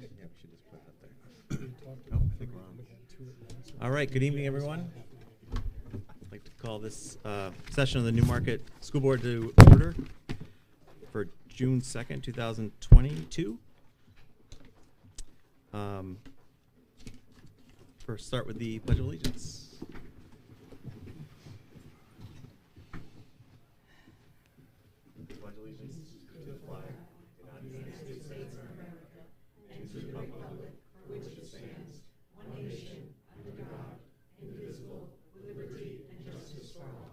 Yeah, we should just put that there. Oh, I think we're on. All right, good evening, everyone. I'd like to call this session of the Newmarket School Board to order for June 2nd, 2022. First, start with the Pledge of Allegiance. Pledge allegiance to the flag of the United States of America and to the republic for which it stands, one nation, under God, indivisible, with liberty and justice for all.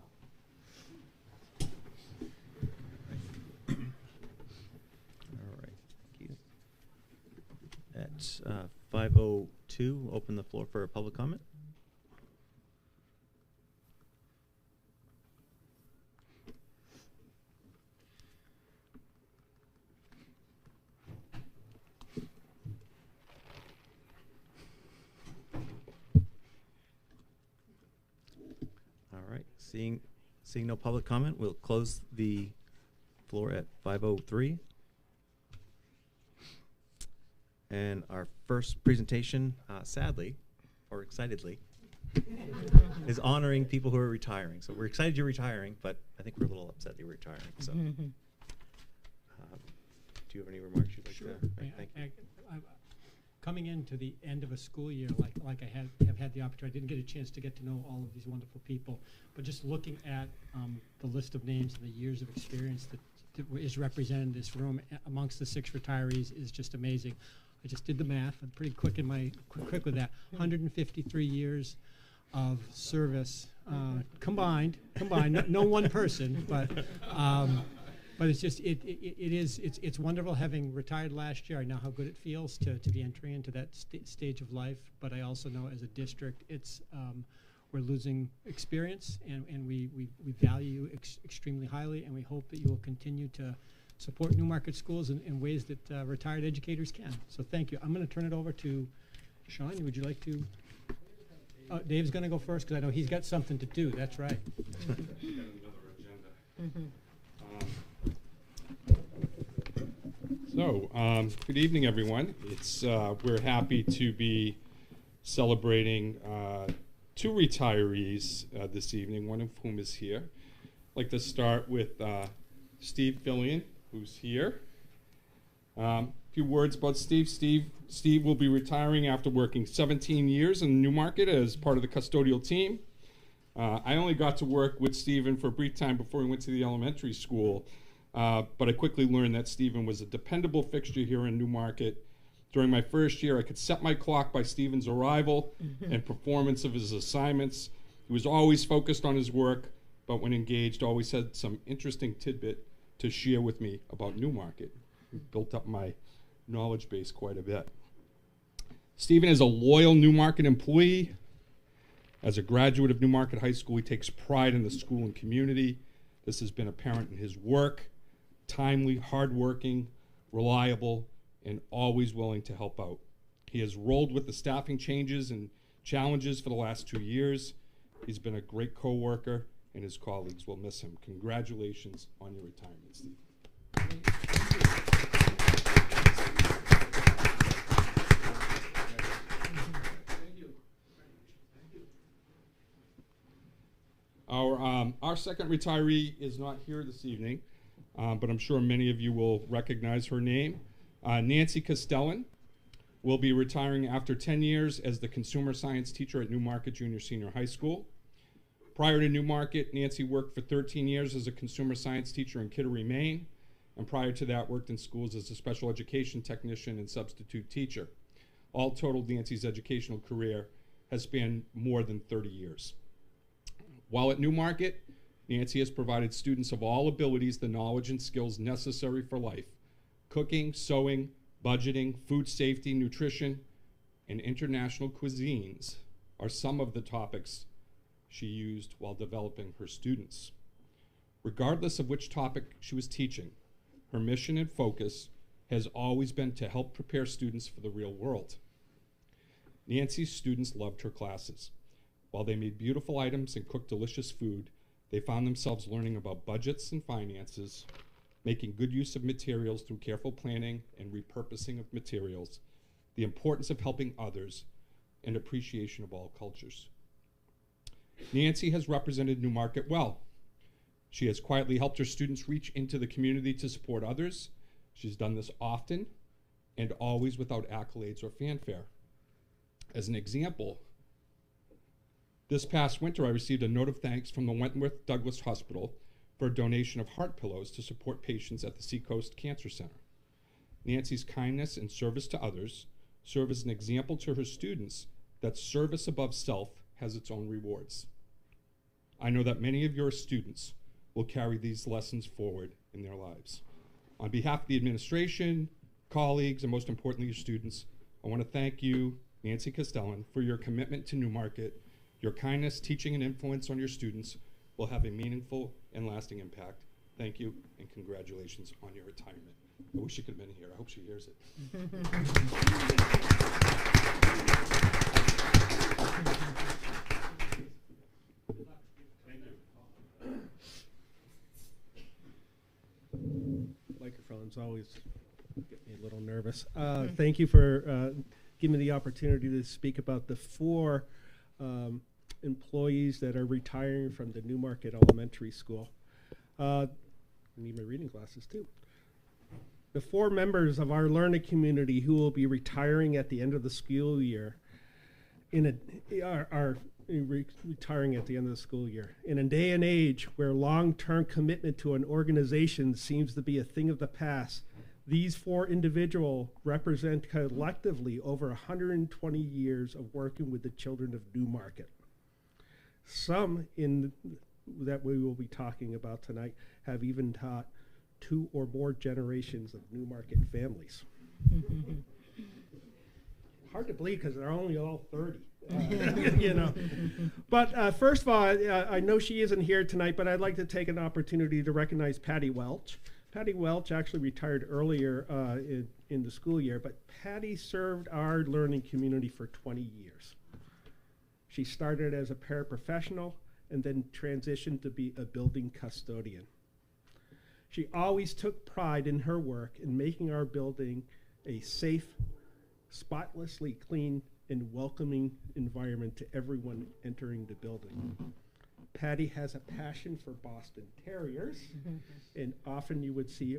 All right, thank you. At 5:02, open the floor for a public comment. All right, seeing no public comment, we'll close the floor at 5:03. And our first presentation, sadly, or excitedly, is honoring people who are retiring. So we're excited you're retiring, but I think we're a little upset you're retiring. So, do you have any remarks you'd like to make? Thank you. Coming into the end of a school year, like I have had the opportunity, I didn't get a chance to get to know all of these wonderful people, but just looking at the list of names and the years of experience that is represented in this room amongst the 6 retirees is just amazing. I just did the math. I'm pretty quick with that. 153 years of service combined. No one person, but it's just it's wonderful having retired last year. I know how good it feels to be entering into that stage of life. But I also know as a district, it's we're losing experience, and we value extremely highly, and we hope that you will continue to support Newmarket schools in ways that retired educators can. So thank you. I'm going to turn it over to Sean. Would you like to? Dave's going to go first because I know he's got something to do. That's right. Got another agenda. Good evening, everyone. We're happy to be celebrating 2 retirees this evening, one of whom is here. I'd like to start with Steve Fillion, who's here. A few words about Steve. Steve will be retiring after working 17 years in Newmarket as part of the custodial team. I only got to work with Stephen for a brief time before he went to the elementary school, but I quickly learned that Stephen was a dependable fixture here in Newmarket. During my first year, I could set my clock by Stephen's arrival and performance of his assignments. He was always focused on his work, but when engaged, always had some interesting tidbit to share with me about Newmarket. It built up my knowledge base quite a bit. Stephen is a loyal Newmarket employee. As a graduate of Newmarket High School, he takes pride in the school and community. This has been apparent in his work. Timely, hardworking, reliable, and always willing to help out. He has rolled with the staffing changes and challenges for the last 2 years. He's been a great co-worker, and his colleagues will miss him. Congratulations on your retirement, Steve. Our second retiree is not here this evening, but I'm sure many of you will recognize her name. Nancy Castellan will be retiring after 10 years as the consumer science teacher at Newmarket Junior Senior High School. Prior to Newmarket, Nancy worked for 13 years as a consumer science teacher in Kittery, Maine, and prior to that worked in schools as a special education technician and substitute teacher. All totaled, Nancy's educational career has spanned more than 30 years. While at Newmarket, Nancy has provided students of all abilities the knowledge and skills necessary for life. Cooking, sewing, budgeting, food safety, nutrition, and international cuisines are some of the topics she used while developing her students. Regardless of which topic she was teaching, her mission and focus has always been to help prepare students for the real world. Nancy's students loved her classes. While they made beautiful items and cooked delicious food, they found themselves learning about budgets and finances, making good use of materials through careful planning and repurposing of materials, the importance of helping others, and appreciation of all cultures. Nancy has represented Newmarket well. She has quietly helped her students reach into the community to support others. She's done this often and always without accolades or fanfare. As an example, this past winter I received a note of thanks from the Wentworth Douglas Hospital for a donation of heart pillows to support patients at the Seacoast Cancer Center. Nancy's kindness and service to others serve as an example to her students that service above self has its own rewards. I know that many of your students will carry these lessons forward in their lives. On behalf of the administration, colleagues, and most importantly, your students, I want to thank you, Nancy Castellan, for your commitment to Newmarket. Your kindness, teaching, and influence on your students will have a meaningful and lasting impact. Thank you, and congratulations on your retirement. I wish you could have been here. I hope she hears it. Microphones always get me a little nervous. Thank you for giving me the opportunity to speak about the 4 employees that are retiring from the Newmarket Elementary School. I need my reading glasses too. The 4 members of our learning community who will be retiring at the end of the school year retiring at the end of the school year. In a day and age where long-term commitment to an organization seems to be a thing of the past, these 4 individuals represent collectively over 120 years of working with the children of Newmarket. Some that we will be talking about tonight have even taught 2 or more generations of Newmarket families. Hard to believe because they're only all 30. You know. But first of all, I know she isn't here tonight, but I'd like to take an opportunity to recognize Patty Welch. Patty Welch actually retired earlier in the school year, but Patty served our learning community for 20 years. She started as a paraprofessional and then transitioned to be a building custodian. She always took pride in her work in making our building a safe, spotlessly clean, and welcoming environment to everyone entering the building. Patty has a passion for Boston Terriers, and often you would see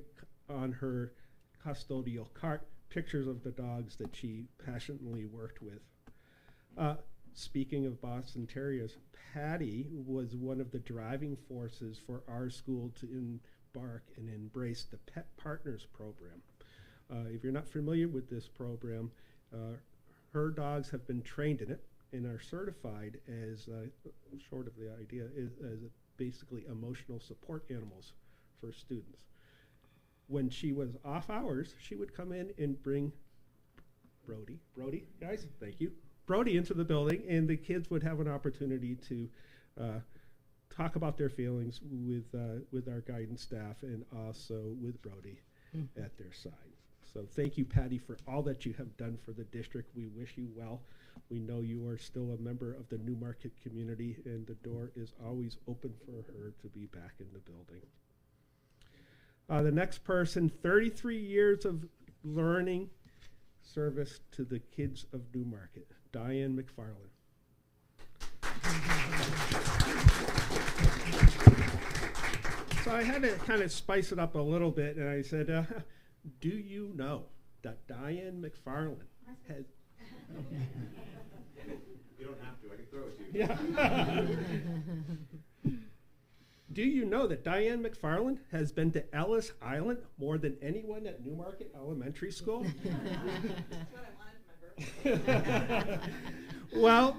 on her custodial cart pictures of the dogs that she passionately worked with. Speaking of Boston Terriers, Patty was one of the driving forces for our school to embark and embrace the Pet Partners program. If you're not familiar with this program, her dogs have been trained in it and are certified as, short of the idea, as basically emotional support animals for students. When she was off hours, she would come in and bring Brody, guys, thank you, Brody into the building, and the kids would have an opportunity to talk about their feelings with our guidance staff and also with Brody at their side. So thank you, Patty, for all that you have done for the district. We wish you well. We know you are still a member of the Newmarket community, and the door is always open for her to be back in the building. The next person, 33 years of learning service to the kids of Newmarket, Diane McFarland. So I had to kind of spice it up a little bit, and I said, do you know that Diane McFarland has... You don't have to. I can throw it to you. Yeah. Do you know that Diane McFarland has been to Ellis Island more than anyone at Newmarket Elementary School? That's what I wanted for my birthday. Well,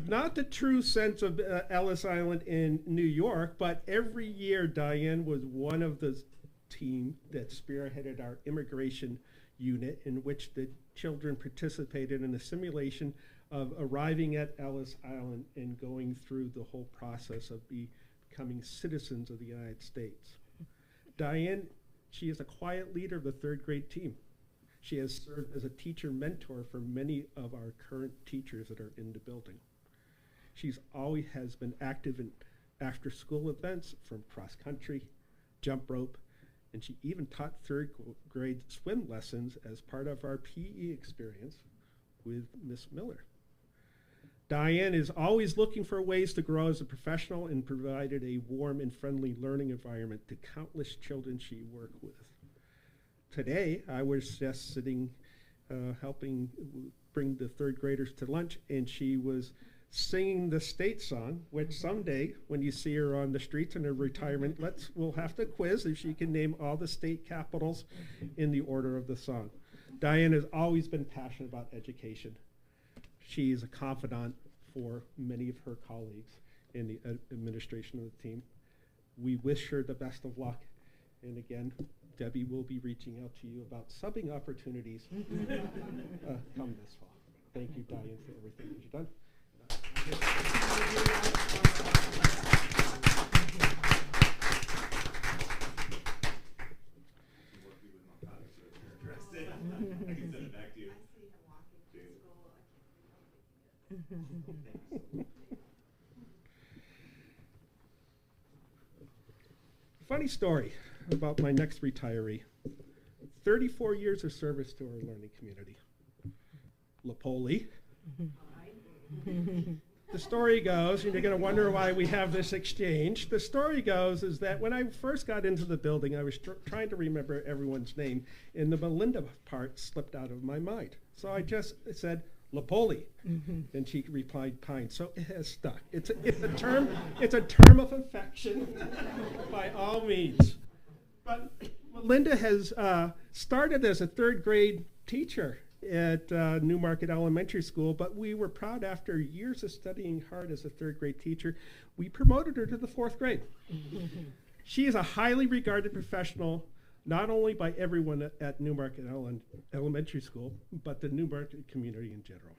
not the true sense of Ellis Island in New York, but every year Diane was one of the team that spearheaded our immigration unit, in which the children participated in a simulation of arriving at Ellis Island and going through the whole process of becoming citizens of the United States. Diane, she is a quiet leader of the 3rd grade team. She has served as a teacher mentor for many of our current teachers that are in the building. She's always has been active in after-school events from cross-country, jump rope, and she even taught 3rd grade swim lessons as part of our PE experience with Miss Miller. Diane is always looking for ways to grow as a professional and provided a warm and friendly learning environment to countless children she worked with. Today, I was just sitting helping bring the third graders to lunch, and she was singing the state song, which someday, when you see her on the streets in her retirement, we'll have to quiz if she can name all the state capitals in the order of the song. Diane has always been passionate about education. She is a confidant for many of her colleagues in the administration of the team. We wish her the best of luck. And again, Debbie will be reaching out to you about subbing opportunities come this fall. Thank you, Diane, for everything that you've done. I can send it back to you. Funny story about my next retiree. 34 years of service to our learning community. Lapoli. The story goes, and you're going to wonder why we have this exchange. The story goes is that when I first got into the building, I was trying to remember everyone's name, and the Melinda part slipped out of my mind. So I just said, Lapoli. And she replied, Pine. So it has stuck. It's a term of affection by all means. But Melinda has started as a third grade teacher at Newmarket Elementary School, but we were proud after years of studying hard as a third grade teacher, we promoted her to the fourth grade. She is a highly regarded professional, not only by everyone at Newmarket Elementary School, but the Newmarket community in general.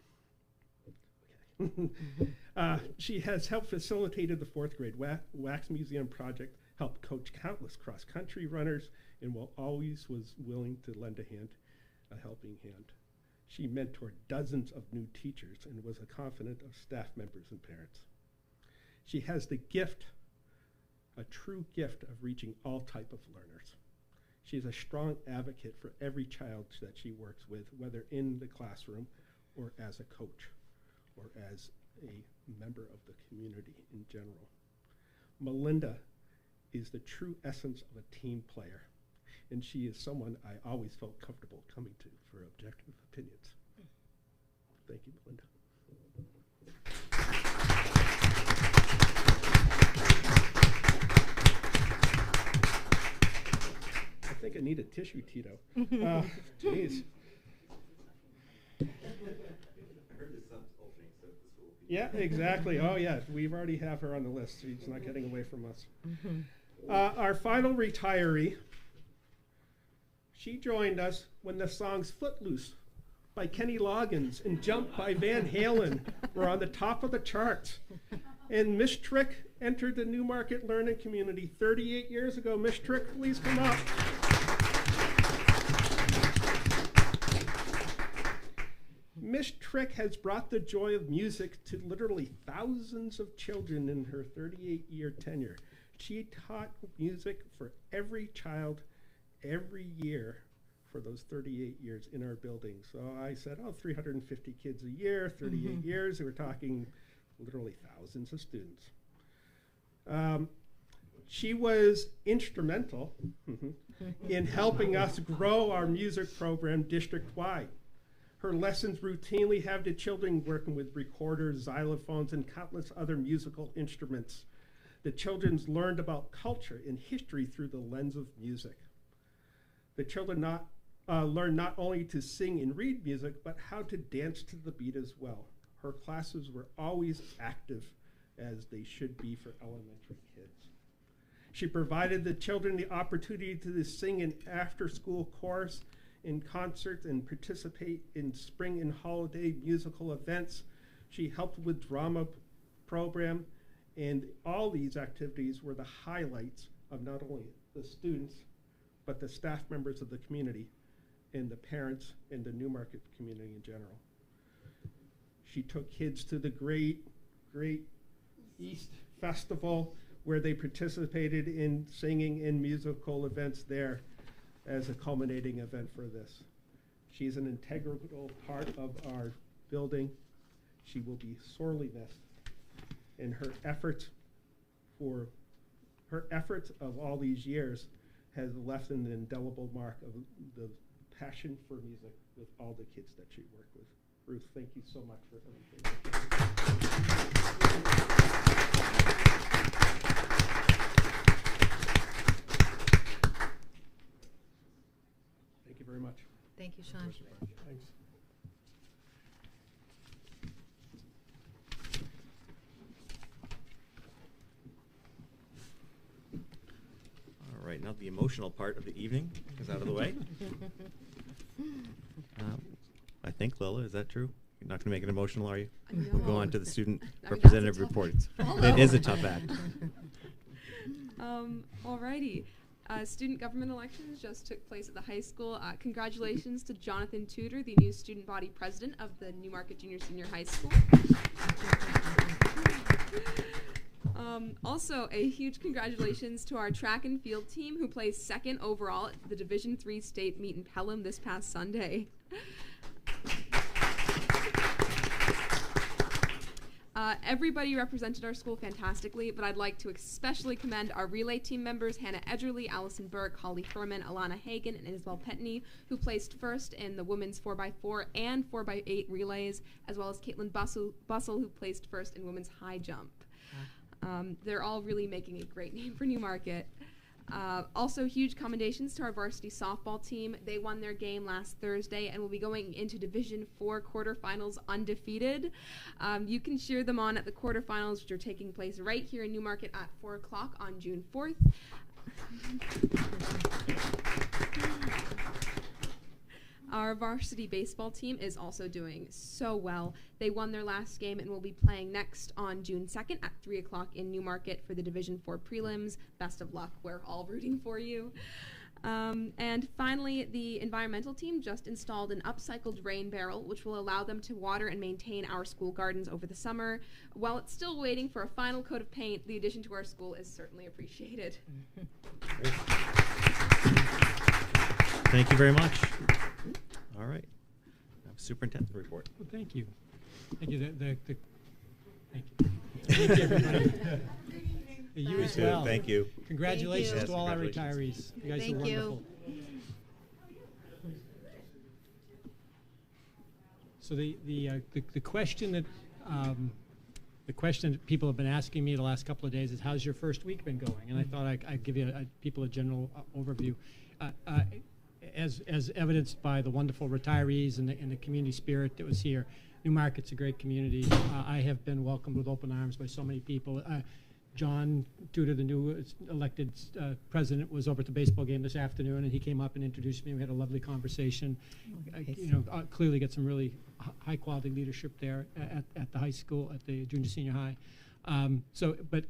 She has helped facilitated the fourth grade Wax Museum project, helped coach countless cross-country runners, and always was willing to lend a helping hand. She mentored dozens of new teachers and was a confidant of staff members and parents. She has the gift, a true gift of reaching all type of learners. She is a strong advocate for every child that she works with, whether in the classroom or as a coach or as a member of the community in general. Melinda is the true essence of a team player, and she is someone I always felt comfortable coming to for objective opinions. Thank you, Melinda. I think I need a tissue, Tito. Jeez. I heard this opening at the school. Yeah, exactly. Oh, yeah. We already have her on the list. She's not getting away from us. Our final retiree, she joined us when the songs Footloose by Kenny Loggins and Jump by Van Halen were on the top of the charts. And Miss Trick entered the Newmarket learning community 38 years ago. Miss Trick, please come up. Miss Trick has brought the joy of music to literally thousands of children in her 38-year tenure. She taught music for every child every year for those 38 years in our building. So I said, 350 kids a year, 38 years. We're talking literally thousands of students. She was instrumental in helping us grow our music program district-wide. Her lessons routinely have the children working with recorders, xylophones, and countless other musical instruments. The children learned about culture and history through the lens of music. The children learned not only to sing and read music, but how to dance to the beat as well. Her classes were always active, as they should be for elementary kids. She provided the children the opportunity to sing in after-school chorus, in concerts, and participate in spring and holiday musical events. She helped with drama program, and all these activities were the highlights of not only the students, but the staff members of the community and the parents and the Newmarket community in general. She took kids to the Great East Festival, where they participated in singing and musical events there as a culminating event for this. She's an integral part of our building. She will be sorely missed. And her efforts of all these years has left an indelible mark of the passion for music with all the kids that she worked with. Ruth, thank you so much for everything. Thank you very much. Thank you, Sean. Thanks. All right, now the emotional part of the evening is out of the way. I think, Lila, is that true? You're not going to make it emotional, are you? We'll go on to the student representative reports. It is a tough act. Alrighty. Student government elections just took place at the high school. Congratulations to Jonathan Tudor, the new student body president of the Newmarket Junior Senior High School. Also, a huge congratulations to our track and field team who placed second overall at the Division III state meet in Pelham this past Sunday. Everybody represented our school fantastically, but I'd like to especially commend our relay team members, Hannah Edgerly, Allison Burke, Holly Furman, Alana Hagan, and Isabel Petney, who placed first in the women's 4x4 and 4x8 relays, as well as Caitlin Bussell, who placed first in women's high jump. They're all really making a great name for Newmarket. Also, huge commendations to our varsity softball team. They won their game last Thursday and will be going into Division IV quarterfinals undefeated. You can cheer them on at the quarterfinals, which are taking place right here in Newmarket at 4 o'clock on June 4th. Our varsity baseball team is also doing so well. They won their last game and will be playing next on June 2nd at 3 o'clock in Newmarket for the Division IV prelims. Best of luck. We're all rooting for you. And finally, the environmental team just installed an upcycled rain barrel, which will allow them to water and maintain our school gardens over the summer. While it's still waiting for a final coat of paint, the addition to our school is certainly appreciated. Thank you very much. All right. Superintendent report. Well, thank you. Thank you. Thank you. Thank you, everybody. You as well. Thank you. Congratulations Thank you. to all our Congratulations. retirees. You guys Thank are you. wonderful. So the question that people have been asking me the last couple of days is, how's your first week been going? And I thought I'd give you people a general overview. As evidenced by the wonderful retirees and the community spirit that was here, Newmarket's a great community. I have been welcomed with open arms by so many people. John Tudor, the new elected president, was over at the baseball game this afternoon, and he came up and introduced me. We had a lovely conversation. Clearly get some really high-quality leadership there at the high school, at the junior senior high. But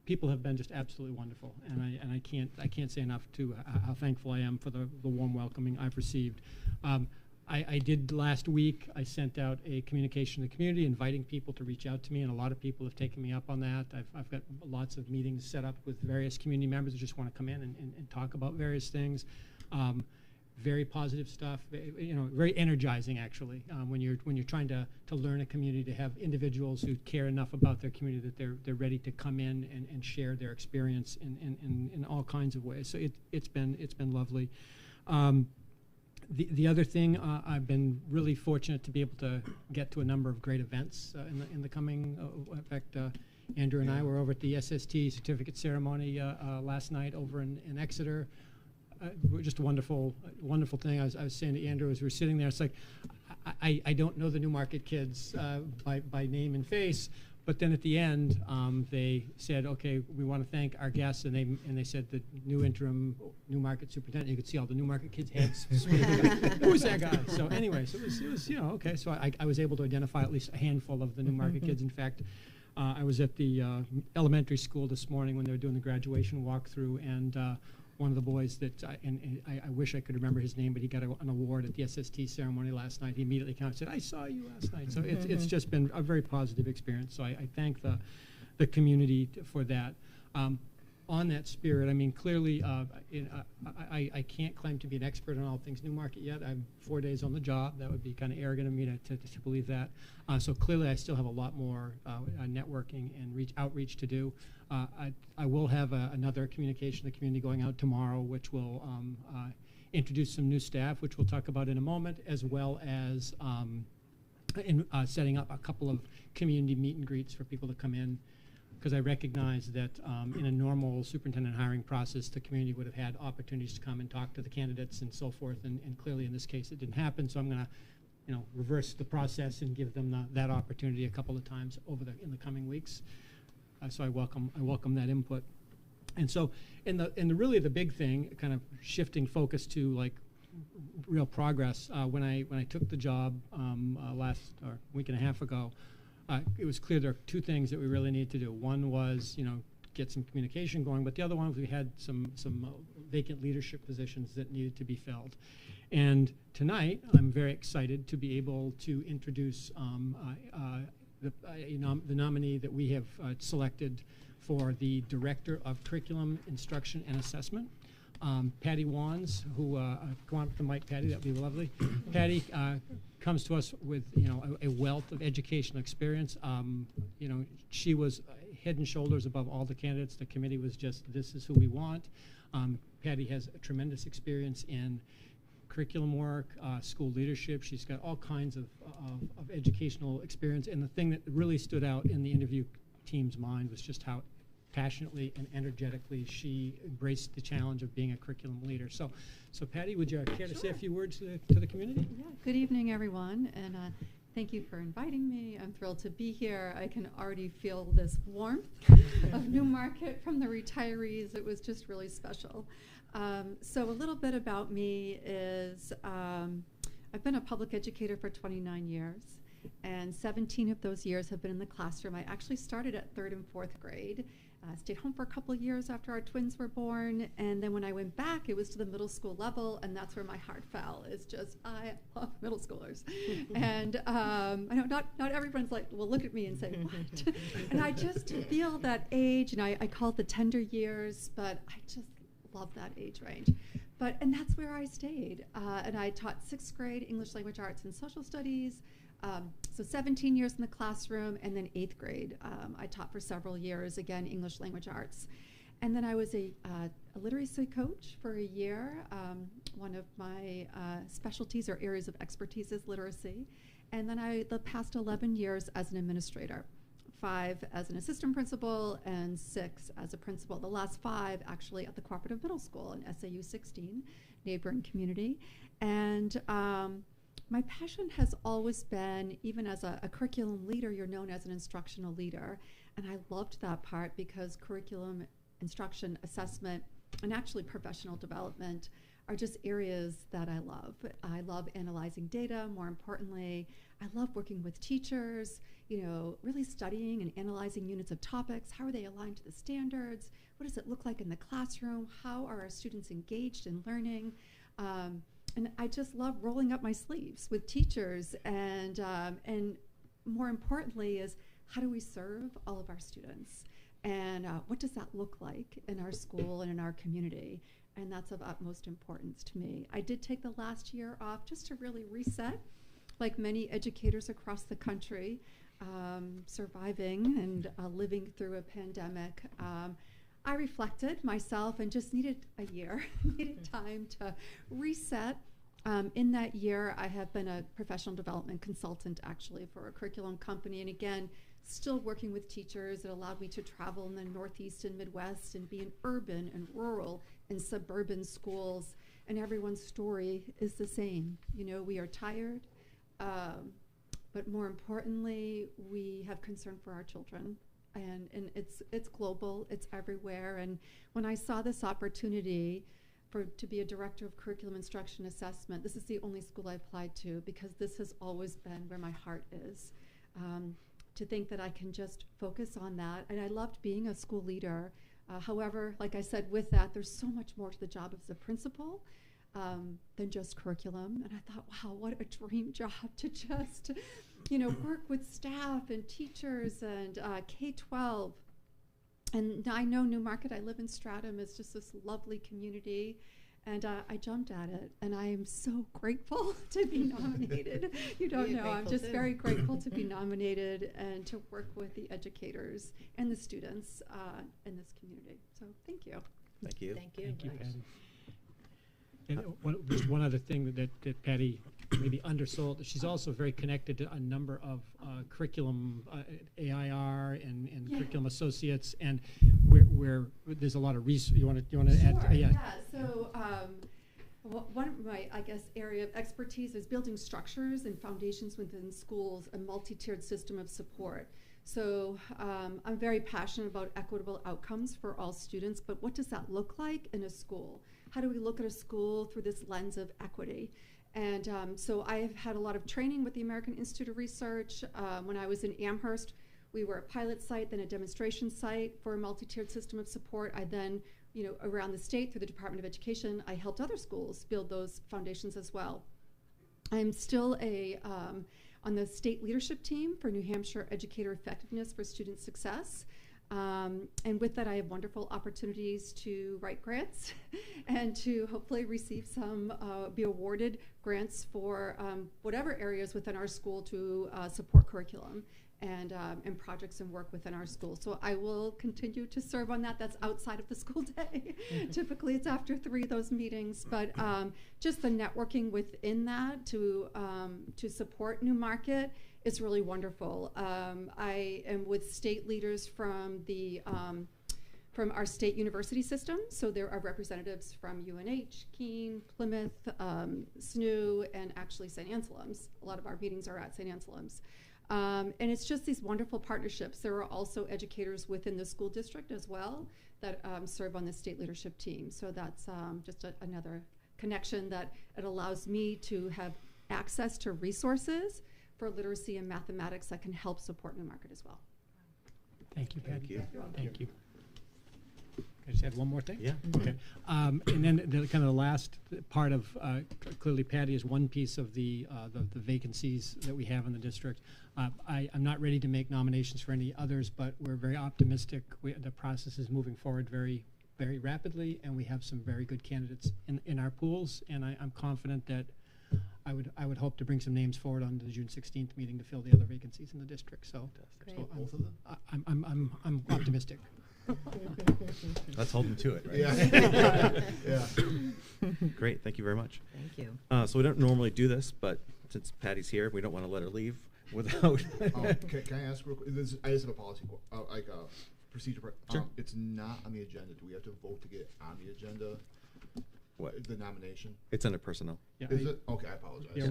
people have been just absolutely wonderful, and I can't say enough to how thankful I am for the warm welcoming I've received. I did last week. I sent out a communication to the community inviting people to reach out to me, and a lot of people have taken me up on that. I've got lots of meetings set up with various community members who just want to come in and talk about various things. Very positive stuff, very energizing actually. When you're trying to learn a community, to have individuals who care enough about their community that they're ready to come in and share their experience in all kinds of ways. So it's been lovely. The other thing, I've been really fortunate to be able to get to a number of great events in the coming. In fact, Andrew and I were over at the SST certificate ceremony last night over in Exeter. Just a wonderful thing. I was saying to Andrew as we were sitting there, it's like I don't know the Newmarket kids by name and face, but then at the end they said, okay, we want to thank our guests, and they said the new interim Newmarket superintendent. You could see all the Newmarket kids' heads. Who's that guy? So anyways, it was okay. So I was able to identify at least a handful of the Newmarket kids. In fact, I was at the elementary school this morning when they were doing the graduation walkthrough, and one of the boys that, I wish I could remember his name, but he got an award at the SST ceremony last night. He immediately came out and said, I saw you last night. So it's just been a very positive experience. So I thank the community for that. on that spirit, I mean, clearly, I can't claim to be an expert on all things Newmarket yet. I'm 4 days on the job. That would be kind of arrogant of me to believe that. So clearly, I still have a lot more networking and outreach to do. I will have another communication to the community going out tomorrow, which will introduce some new staff, which we'll talk about in a moment, as well as setting up a couple of community meet and greets for people to come in. Because I recognize that in a normal superintendent hiring process, the community would have had opportunities to come and talk to the candidates and so forth, and clearly in this case it didn't happen. So I'm going to, reverse the process and give them that opportunity a couple of times in the coming weeks. So I welcome that input. And so really the big thing, kind of shifting focus to like real progress. When I took the job week and a half ago. It was clear there are two things that we really needed to do. One was, get some communication going, but the other one was we had some vacant leadership positions that needed to be filled. And tonight, I'm very excited to be able to introduce the nominee that we have selected for the Director of Curriculum, Instruction, and Assessment. Patty Wands, who, come on up to the mic, Patty, that would be lovely. Patty comes to us with, a wealth of educational experience. She was head and shoulders above all the candidates. The committee was just, this is who we want. Patty has a tremendous experience in curriculum work, school leadership. She's got all kinds of educational experience. And the thing that really stood out in the interview team's mind was just how passionately and energetically she embraced the challenge of being a curriculum leader. So Patty, would you care to say a few words to the community? Yeah, good evening, everyone, and thank you for inviting me. I'm thrilled to be here. I can already feel this warmth of Newmarket from the retirees. It was just really special. So a little bit about me is I've been a public educator for 29 years, and 17 of those years have been in the classroom. I actually started at 3rd and 4th grade. Stayed home for a couple of years after our twins were born, and then when I went back, it was to the middle school level, and that's where my heart fell. It's just, I love middle schoolers. And I know not everyone's like, will look at me and say, what? And I just feel that age, and I call it the tender years, but I just love that age range. And that's where I stayed. And I taught 6th grade English Language Arts and Social Studies, so 17 years in the classroom, and then 8th grade. I taught for several years, again, English Language Arts. And then I was a literacy coach for a year. One of my specialties or areas of expertise is literacy. And then the past 11 years as an administrator, 5 as an assistant principal and 6 as a principal. The last 5 actually at the Cooperative Middle School in SAU 16, neighboring community. And my passion has always been, even as a curriculum leader, you're known as an instructional leader. And I loved that part because curriculum, instruction, assessment, and actually professional development are just areas that I love. I love analyzing data. More importantly, I love working with teachers, really studying and analyzing units of topics. How are they aligned to the standards? What does it look like in the classroom? How are our students engaged in learning? And I just love rolling up my sleeves with teachers, and more importantly is how do we serve all of our students, and what does that look like in our school and in our community? And that's of utmost importance to me. I did take the last year off just to really reset, like many educators across the country, surviving and living through a pandemic. I reflected myself and just needed a year, needed time to reset. In that year, I have been a professional development consultant actually for a curriculum company, and again, still working with teachers. It allowed me to travel in the Northeast and Midwest and be in urban and rural and suburban schools, and everyone's story is the same. We are tired, but more importantly, we have concern for our children. And it's global, it's everywhere. And when I saw this opportunity to be a director of curriculum instruction assessment, this is the only school I applied to because this has always been where my heart is. To think that I can just focus on that. And I loved being a school leader. However, like I said, with that, there's so much more to the job as a principal than just curriculum. And I thought, wow, what a dream job to just work with staff and teachers and K-12 And I know Newmarket, I live in Stratham, is just this lovely community. And I jumped at it, and I am so grateful to be nominated. You don't know, I'm just very grateful to be nominated and to work with the educators and the students in this community. So thank you. Thank you. Thank you. Thank you, Patty. And just one other thing that Patty maybe undersold, she's also very connected to a number of curriculum, AIR and curriculum associates, and where there's a lot of research. You want to add? Sure, Yeah. So one of my, I guess, area of expertise is building structures and foundations within schools, a multi-tiered system of support. So I'm very passionate about equitable outcomes for all students, but what does that look like in a school? How do we look at a school through this lens of equity? And so I have had a lot of training with the American Institute of Research. When I was in Amherst, we were a pilot site, then a demonstration site for a multi-tiered system of support. I then, around the state through the Department of Education, I helped other schools build those foundations as well. I'm still on the state leadership team for New Hampshire Educator Effectiveness for Student Success. And with that, I have wonderful opportunities to write grants and to hopefully receive some, be awarded grants for whatever areas within our school to support curriculum and projects and work within our school. So I will continue to serve on that. That's outside of the school day. Typically, it's after 3 of those meetings, but just the networking within that to support Newmarket is really wonderful. I am with state leaders from from our state university system. So there are representatives from UNH, Keene, Plymouth, SNU, and actually St. Anselm's. A lot of our meetings are at St. Anselm's. And it's just these wonderful partnerships. There are also educators within the school district as well that serve on the state leadership team. So that's just another connection that it allows me to have access to resources for literacy and mathematics that can help support Newmarket as well. Thank you, Patty. Thank you. Thank you. Can I just add one more thing? Yeah. Okay. And then the last part of clearly Patty is one piece of the vacancies that we have in the district. I'm not ready to make nominations for any others, but we're very optimistic. The process is moving forward very, very rapidly, and we have some very good candidates in our pools. And I'm confident that I would hope to bring some names forward on the June 16th meeting to fill the other vacancies in the district. So, Great. I'm optimistic. Let's hold them to it, right? Yeah. Yeah. Great, thank you very much. Thank you. So we don't normally do this, but since Patty's here, we don't want to let her leave without. Can I ask real quick? I just have a policy, like a procedure. Sure. It's not on the agenda. Do we have to vote to get on the agenda? What? The nomination? It's under personnel. Yeah, Is it? Okay, I apologize. Yeah,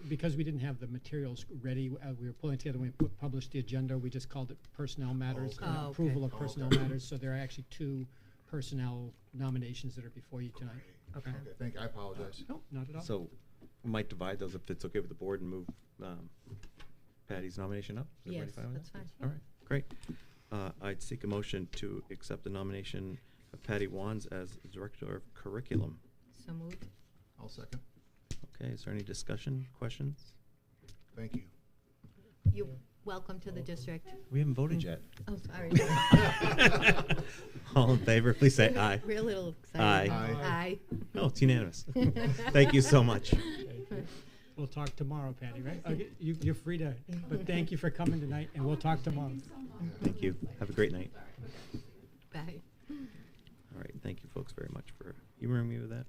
because we didn't have the materials ready, we were pulling together when we published the agenda. We just called it personnel matters, Okay. and Oh, approval okay. of personnel Okay. matters. So there are actually 2 personnel nominations that are before you tonight. Okay, thank you. I apologize. No, not at all. So we might divide those if it's okay with the board and move Patty's nomination up. Is everybody Yes, fine with that's that? fine. All right, great. I'd seek a motion to accept the nomination of Patty Wands as Director of Curriculum. So moved. I'll second. Okay, is there any discussion, questions? Thank you. You're welcome to the district. We haven't voted yet. Oh, sorry. All in favor, please say aye. We're a little Aye. excited. Aye. Aye. Oh, it's unanimous. Thank you so much. We'll talk tomorrow, Patty, right? Okay, you're free to, but thank you for coming tonight, and we'll talk tomorrow. Thank you. Have a great night. Bye. All right, thank you folks very much for humoring me with that.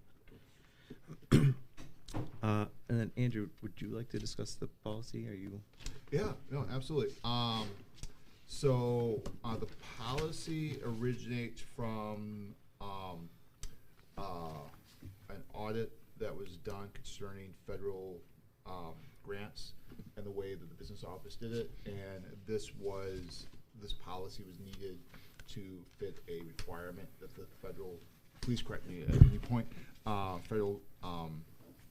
And then Andrew, would you like to discuss the policy? Are you? Yeah, no, absolutely. So the policy originates from an audit that was done concerning federal grants and the way that the business office did it, and this policy was needed to fit a requirement that the federal, please correct me at any point, federal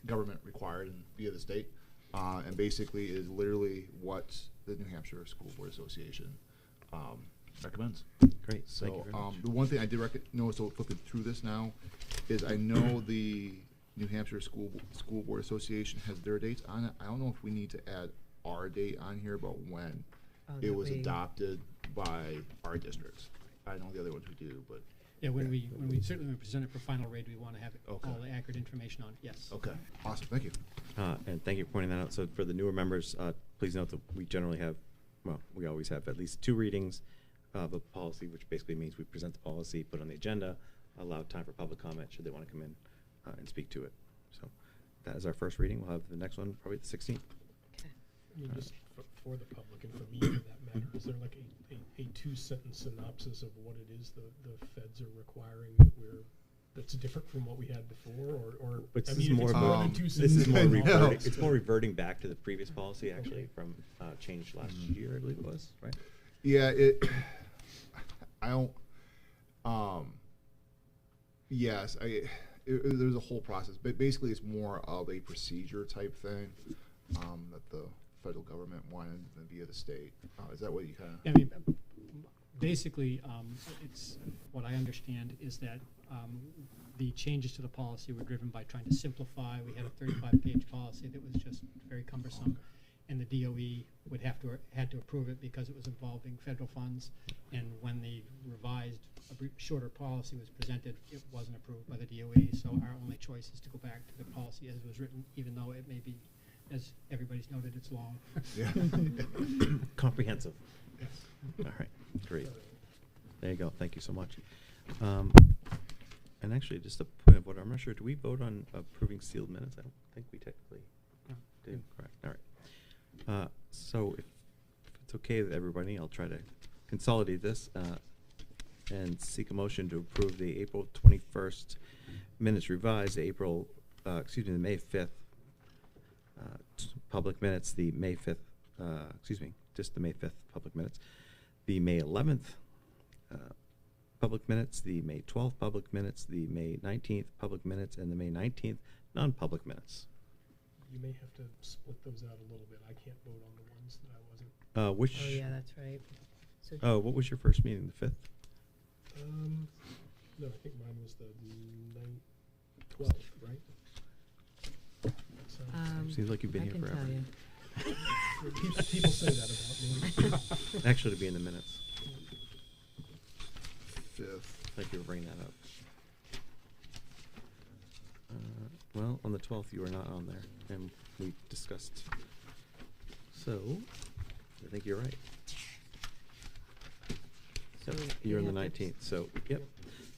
government required and via the state, and basically is literally what the New Hampshire School Board Association recommends. Great, So thank you very much. the one thing I did notice, so flipping through this now, is I know the New Hampshire School Board Association has their dates on it. I don't know if we need to add our date on here, but when Oh, it that was we- adopted by our districts. I know the other ones we do, but. Yeah, when we certainly when we present it for final read, we want to have Okay. all the accurate information on. Yes. Okay, awesome, thank you. And thank you for pointing that out. So for the newer members, please note that we generally have, well, we always have at least 2 readings of a policy, which basically means we present the policy, put it on the agenda, allow time for public comment should they want to come in and speak to it. So that is our first reading. We'll have the next one probably the 16th. I mean, just for the public and for me, for that matter, is there like a 2-sentence synopsis of what it is the feds are requiring that's different from what we had before, or But I this mean, is if more it's of more a- than 2 this sentences, is more then reverting. I'll- It's more reverting back to the previous policy, actually, Okay. from change last year, I believe it was, right? Yeah, I don't, yes, there's a whole process, but basically it's more of a procedure type thing, that the federal government wanted via the state. Is that what you kind of? I mean, basically, it's what I understand is that the changes to the policy were driven by trying to simplify. We had a 35-page policy that was just very cumbersome, and the DOE would had to approve it because it was involving federal funds. And when the revised, shorter policy was presented, it wasn't approved by the DOE. So our only choice is to go back to the policy as it was written, even though it may be, as everybody's noted, it's long. Yeah. Comprehensive. All right, great. There you go. Thank you so much. And actually, just a point of order, I'm not sure, do we vote on approving sealed minutes? I don't think we technically do. Correct. All right. So if it's okay with everybody, I'll try to consolidate this and seek a motion to approve the April 21st minutes revised, the May 5th public minutes, the May 5th, just the May 5th public minutes, the May 11th public minutes, the May 12th public minutes, the May 19th public minutes, and the May 19th non-public minutes. You may have to split those out a little bit. I can't vote on the ones that I wasn't. Which? Oh, yeah, that's right. So Oh, what was your first meeting? The 5th? No, I think mine was the 12th, right? Seems like you've been I here can forever. tell you. People say that about me. Actually, to be in the minutes. 5th. Thank you for bringing that up. Well, on the 12th, you were not on there, and we discussed. So, I think you're right. So Yep, we you're on the have to 19th, so, yep.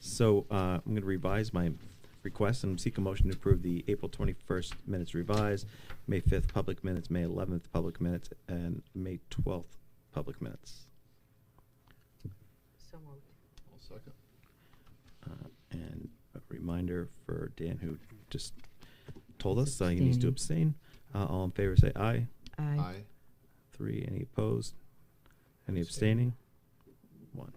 So, I'm going to revise my request and seek a motion to approve the April 21st minutes revised, May 5th public minutes, May 11th public minutes, and May 12th public minutes. So moved. I'll second. And a reminder for Dan, who just told us he needs to abstain. All in favor say aye. Aye. 3, any opposed? Any abstaining? 1.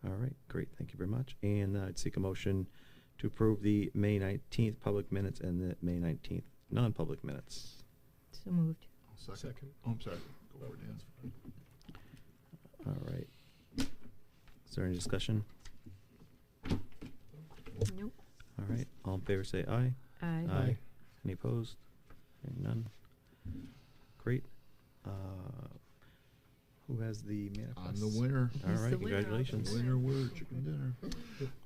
All right, great, thank you very much. And I'd seek a motion to approve the May 19th public minutes and the May 19th non-public minutes. So moved. I'll second. Second. Oh, I'm sorry. Go for it, Dan. All right. Is there any discussion? Nope. All right, all in favor say aye. Aye. Aye. Any opposed? Hearing none. Great. Who has the manifest? I'm the winner. All Who's right, the winner? congratulations. Winner word, chicken dinner.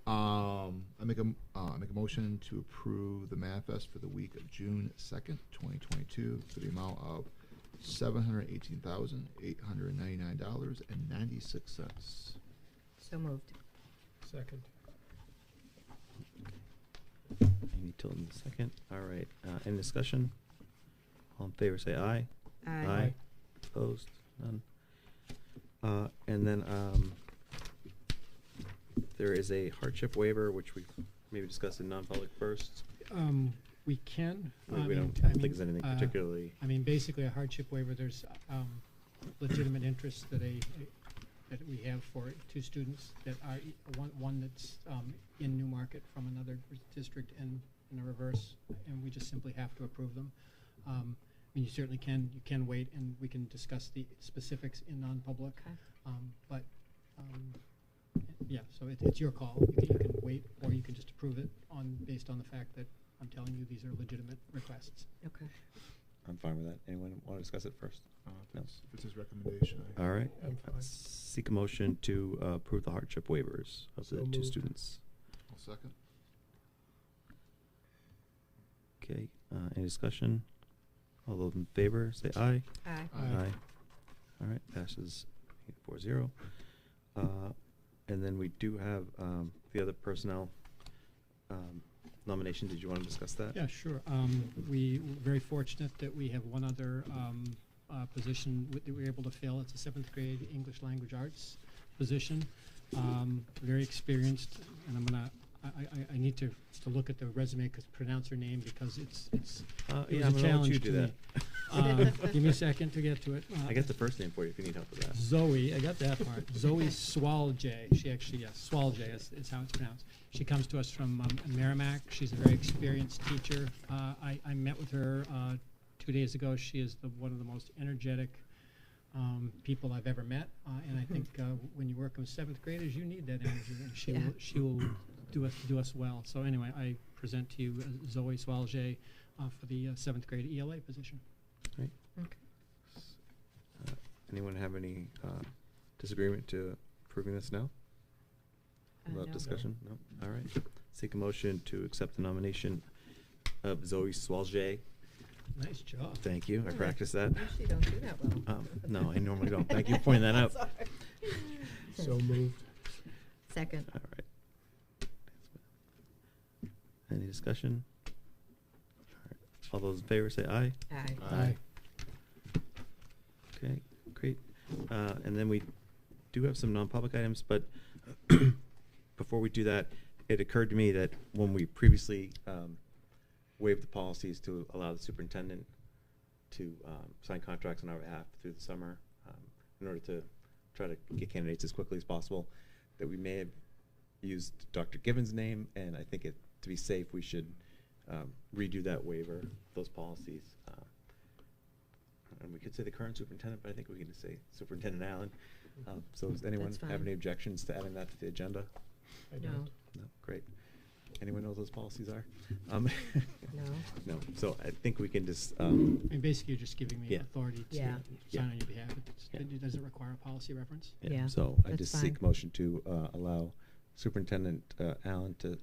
I make a motion to approve the manifest for the week of June 2nd, 2022, for the amount of $718,899.96. So moved. Second. Amy Tilton, second. All right. Any discussion? All in favor, say aye. Aye. Opposed? None. And then there is a hardship waiver, which we maybe discussed in non-public first. We can. I don't mean, think there's anything particularly. I mean, basically, a hardship waiver. There's legitimate interest that that we have for 2 students that are one that's in Newmarket from another district and in a reverse, and we just simply have to approve them. I mean, you certainly can. You can wait, and we can discuss the specifics in non-public. Okay. But yeah, so it's your call. You can wait, or you can just approve it based on the fact that I'm telling you these are legitimate requests. Okay. I'm fine with that. Anyone want to discuss it first? No. If it's his recommendation. All right. I'm fine. Seek a motion to approve the hardship waivers of So the two moved. students. I'll second. Okay. Any discussion? All those in favor, say aye. Aye. Aye. All right. Passes 4-0. And then we do have the other personnel nomination. Did you want to discuss that? Yeah, sure. We're very fortunate that we have one other position that we were able to fill. It's a 7th grade English language arts position. Very experienced, and I'm gonna. I need to look at the resume because pronounce her name because it Yeah, was I'm a gonna let challenge you to do me. Give me a second to get to it. I got the first name for you if you need help with that. Zoe, I got that part. Zoe Swalje. She actually, yes, Swalje is how it's pronounced. She comes to us from Merrimack. She's a very experienced teacher. I met with her 2 days ago. She is one of the most energetic people I've ever met. And I think when you work with 7th graders, you need that energy. And she will do us well. So anyway, I present to you Zoe Swalje for the 7th grade ELA position. Right. Okay. Anyone have any disagreement to approving this now? Without No. discussion? No. All right. Seek a motion to accept the nomination of Zoe Swalje. Nice job. Thank you. I Oh, practiced that. Usually don't do that well. No, I normally don't. Thank you for pointing that out. Sorry. So moved. Second. All right. Any discussion? All right. All those in favor say aye. Aye. Aye. Okay, great. And then we do have some non-public items, but before we do that, it occurred to me that when we previously waived the policies to allow the superintendent to sign contracts on our behalf through the summer in order to try to get candidates as quickly as possible, that we may have used Dr. Gibbons' name, and I think to be safe, we should redo that waiver, those policies. And we could say the current superintendent, but I think we can just say Superintendent Allen. So does anyone That's have fine. any objections to adding that to the agenda? I No. don't. No, great. Anyone know what those policies are? No. No, so I think we can just, I mean, basically, you're just giving me Yeah. authority to Yeah. sign on your behalf. Yeah. It doesn't require a policy reference. Yeah, so I that's just seek fine. motion to allow Superintendent Allen to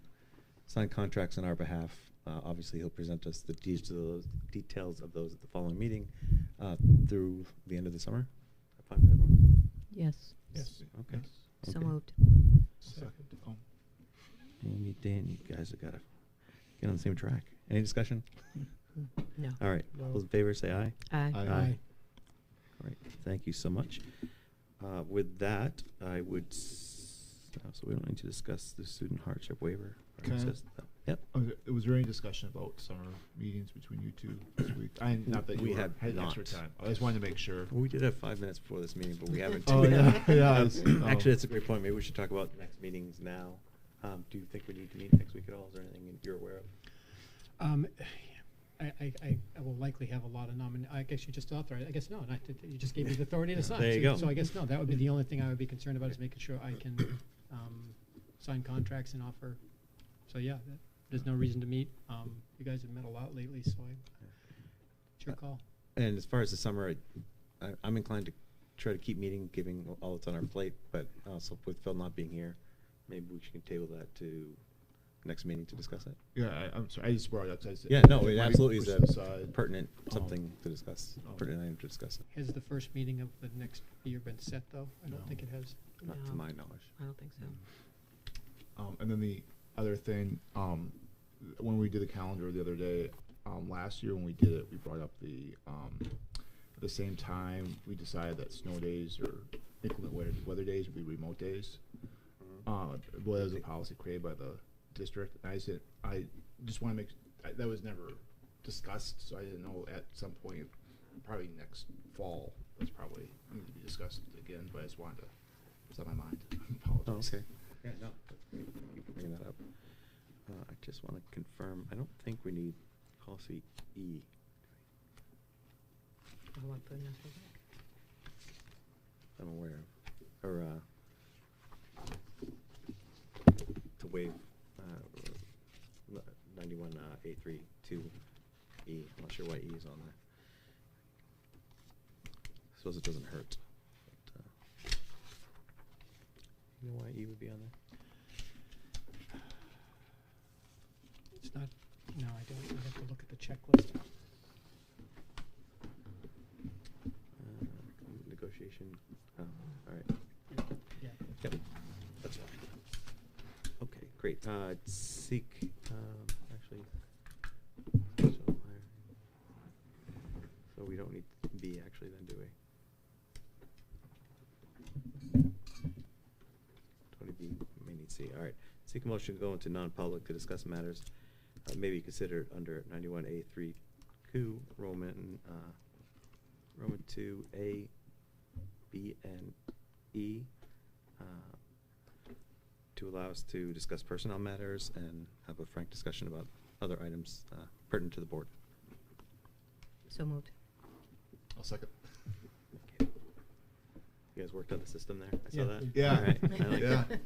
sign contracts on our behalf. Obviously, he'll present us the details of those at the following meeting through the end of the summer. Fine with everyone? Yes. Yes. Okay. So Okay. moved. Second. Oh, And Dan, you guys have got to get on the same track. Any discussion? No. All right. No. All those in favor say aye. Aye. Aye. All right. Thank you so much. With that, I would. So we don't need to discuss the student hardship waiver. Or Can I- discuss Yep. Was there any discussion about summer meetings between you two this week? Not that We you had had extra not. time. I just wanted to make sure. Well, we did have 5 minutes before this meeting, but we haven't. Oh, yeah, yeah, Um, it's- Actually, oh. that's a great point. Maybe we should talk about next meetings now. Do you think we need to meet next week at all? Is there anything you're aware of? I will likely have a lot of I guess you just authorized. I guess no, you just gave me the authority to sign. There you go. So I guess no, that would be the only thing I would be concerned about is making sure I can sign contracts and offer. So yeah, there's no reason to meet. You guys have met a lot lately, so it's your call. And as far as the summer, I'm inclined to try to keep meeting, given all that's on our plate. But also with Phil not being here, maybe we should table that to next meeting to discuss it. Yeah, I'm sorry. I just brought it up. 'Cause Yeah, no, it might absolutely push is to the a side. pertinent something to discuss. Oh. Pertinent item to discuss. Has the first meeting of the next year been set though? I don't No. think it has. Not to No. my knowledge. I don't think so. And then the other thing, when we did the calendar the other day, last year when we did it, we brought up at the same time we decided that snow days or inclement weather days would be remote days. Well, that was a policy created by the district. And I just want to that was never discussed, so I didn't know at some point, probably next fall, that's probably need to be discussed again. But I just wanted to. It's on my mind. I apologize. Oh, okay. Yeah, no, that's great. Thank you for bringing that up. I just want to confirm, I don't think we need policy E. I want to put enough of I'm aware of, or to waive 91A32E. I'm not sure why E is on there. suppose it doesn't hurt. But, you know why E would be on there? It's not, no, I don't, I have to look at the checklist. Negotiation. Oh, all right. Yeah. Yep, that's fine. Okay, great. Seek, actually, so we don't need B actually then, do we? Don't need B, may need C. All right. Seek a motion to go into non-public to discuss matters maybe considered under 91A3 Q, Roman 2A, B, and E, to allow us to discuss personnel matters and have a frank discussion about other items pertinent to the board. So moved. I'll second. Okay. You guys worked on the system there? I saw Yeah, that? we- Yeah. All right. I like Yeah. it.